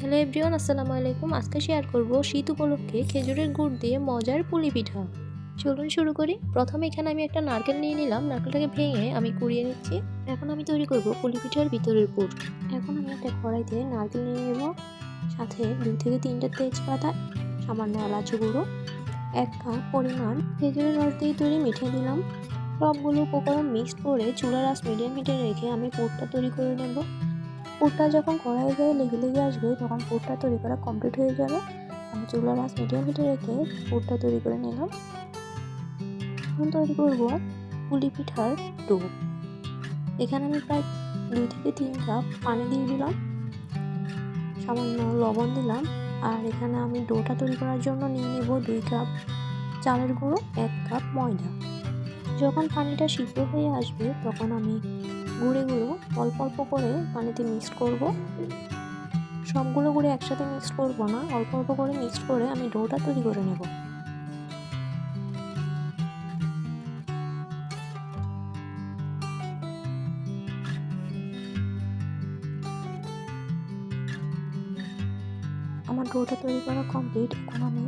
Hello everyone, আসসালামু আলাইকুম। আজকে শেয়ার করব শীত উপলক্ষে খেজুরের গুড় দিয়ে মজার পুলি পিঠা। চলুন শুরু করি। প্রথমে এখানে আমি একটা নারকেল নিয়ে নিলাম। নারকেলটাকে ভেঙে আমি কুড়িয়ে নিচ্ছি। এখন আমি তৈরি করব পুলি পিঠার ভিতরের পুর। এখন আমি একটা কড়াইতে নারকেল নিয়ে নেব, সাথে 2 থেকে 3টা তেজপাতা, সামান্য এলাচ গুঁড়ো, 1 কাপ পরিমাণ খেজুরের রস দিয়ে তৈরি মিঠে দিলাম। সবগুলো উপকরণ মিক্সড করে চুলার আঁচ মিডিয়াম হিটে রেখে আমি পুরটা তৈরি করে নেব। পুরটা যখন কড়াইয়ে গায়ে লেগে লেগে আসবে তখন পুরটা তৈরি করা কমপ্লিট হয়ে যাবে। আমি চুলার আঁচ মিডিয়াম হিটে রেখে পুরটা তৈরি করে নিলাম। এখন তৈরি করব পুলি পিঠার ডো। এখানে আমি প্রায় 2 থেকে 3 কাপ পানি দিয়ে দিলাম, সামান্য লবণ দিলাম, আর এখানে আমি ডোটা তৈরি করার জন্য নিয়ে নেব 2 কাপ চালের গুঁড়ো, 1 কাপ ময়দা। যখন পানিটা সিদ্ধ হয়ে আসবে তখন আমি গুঁড়িগুলো অল্প অল্প করে পানিতে মিক্সড করব। সবগুলো গুঁড়ি একসাথে মিক্সড করব না, অল্প অল্প করে মিক্সড করে আমি ডোটা তৈরি করে নেব। আমার ডোটা তৈরি করা কমপ্লিট। এখন আমি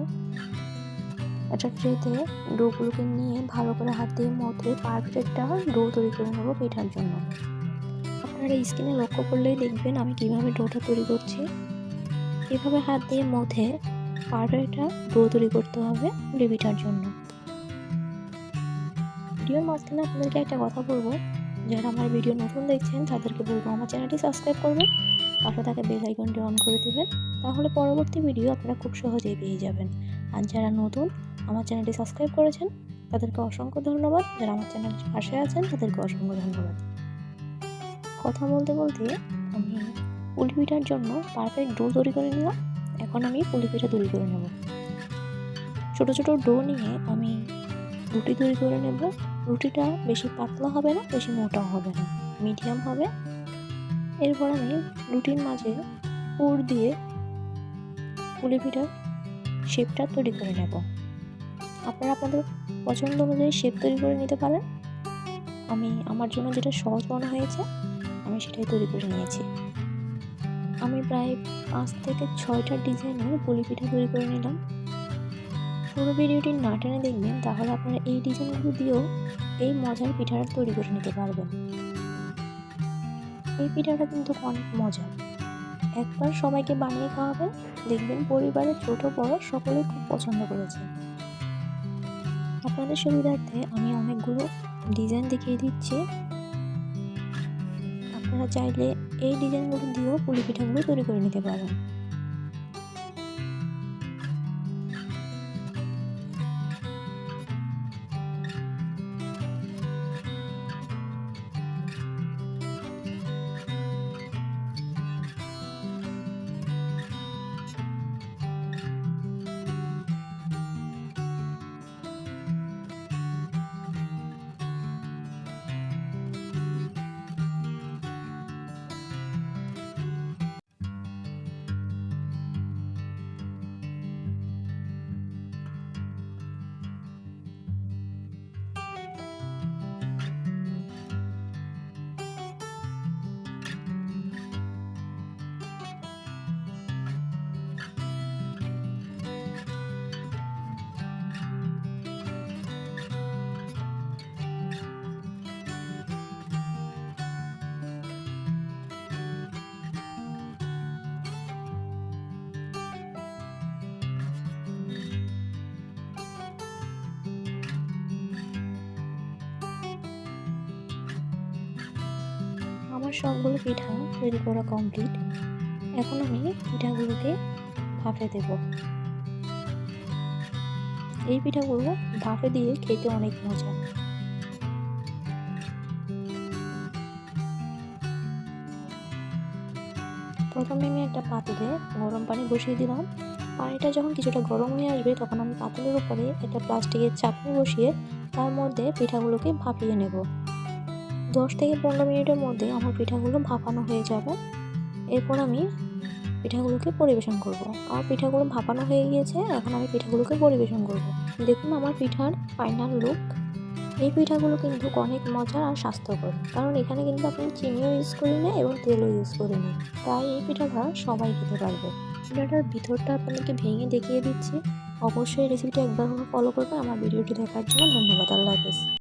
একটা ট্রেতে ডোগুলোকে নিয়ে ভালো করে হাত দিয়ে মথে পারফেক্ট একটা ডো তৈরি করে নেব পিঠার জন্য। আপনারা স্ক্রিনে লক্ষ্য করলেই দেখবেন আমি কিভাবে ডোটা তৈরি করছি। এভাবে হাত দিয়ে মথে পারফেক্ট একটা ডো তৈরি করতে হবে পুলি পিঠার জন্য। ভিডিওর মাঝখানে আপনাদেরকে একটা কথা বলবো, যারা আমার ভিডিও নতুন দেখছেন তাদেরকে বলবো আমার চ্যানেলটি সাবস্ক্রাইব করবেন, পাশে থাকা বেল আইকনটি অন করে দেবেন, তাহলে পরবর্তী ভিডিও আপনারা খুব সহজেই পেয়ে যাবেন। আর যারা নতুন আমার চ্যানেলটি সাবস্ক্রাইব করেছেন তাদেরকে অসংখ্য ধন্যবাদ, যারা আমার চ্যানেলের পাশে আছেন তাদেরকে অসংখ্য ধন্যবাদ। কথা বলতে বলতে আমি পুলি পিঠার জন্য পারফেক্ট ডো তৈরি করে নিলাম। এখন আমি পুলি পিঠা তৈরি করে নেব। ছোট ছোট ডো নিয়ে আমি রুটি তৈরি করে নেব। রুটিটা বেশি পাতলা হবে না, বেশি মোটাও হবে না, মিডিয়াম হবে। এরপর আমি রুটির মাঝে পুর দিয়ে পুলি পিঠার শেপটা তৈরি করে নেব। আপনারা আপনাদের পছন্দ অনুযায়ী শেপ তৈরি করে নিতে পারেন। আমি আমার জন্য যেটা সহজ মনে হয়েছে আমি সেটাই তৈরি করে নিয়েছি। আমি প্রায় 5 থেকে 6টা ডিজাইনের পুলি পিঠা তৈরি করে নিলাম। পুরো ভিডিওটি না টেনে দেখবেন, তাহলে আপনারা এই ডিজাইনগুলো দিয়েও এই মজার পিঠাটা তৈরি করে নিতে পারবেন। এই পিঠাটা কিন্তু অনেক মজার। একবার সবাইকে বানিয়ে খাওয়াবেন, দেখবেন পরিবারের ছোট বড় সকলেই খুব পছন্দ করেছে। আপনাদের সুবিধার্থে আমি অনেকগুলো ডিজাইন দেখিয়ে দিচ্ছি। আপনারা চাইলে এই ডিজাইনগুলো দিয়েও পুলি পিঠাগুলো তৈরি করে নিতে পারেন। আমার সবগুলো পিঠা তৈরি করা কমপ্লিট। এখন আমি পিঠাগুলোকে ভাপে দেব। এই পিঠাগুলো ভাপে দিয়ে খেতে অনেক মজা। প্রথমে আমি একটা পাতিলে গরম পানি বসিয়ে দিলাম। পানিটা যখন কিছুটা গরম হয়ে আসবে তখন আমি পাতিলের উপরে একটা প্লাস্টিকের চাটনি বসিয়ে তার মধ্যে পিঠাগুলোকে ভাপিয়ে নেব। 10 থেকে 15 মিনিটের মধ্যে আমার পিঠাগুলো ভাপানো হয়ে যাবে। এরপর আমি পিঠাগুলোকে পরিবেশন করব। আমার পিঠাগুলো ভাপানো হয়ে গিয়েছে, এখন আমি পিঠাগুলোকে পরিবেশন করব। দেখুন আমার পিঠার ফাইনাল লুক। এই পিঠাগুলো কিন্তু অনেক মজার আর স্বাস্থ্যকর, কারণ এখানে কিন্তু আপনি চিনিও ইউজ করি না এবং তেলও ইউজ করি না, তাই এই পিঠাটা সবাই খেতে পারবে। পিঠাটার ভিতরটা আপনাদেরকে ভেঙে দেখিয়ে দিচ্ছি। অবশ্যই রেসিপিটা একবার হলো ফলো করবেন। আমার ভিডিওটি দেখার জন্য ধন্যবাদ। আল্লাহ হাফেজ।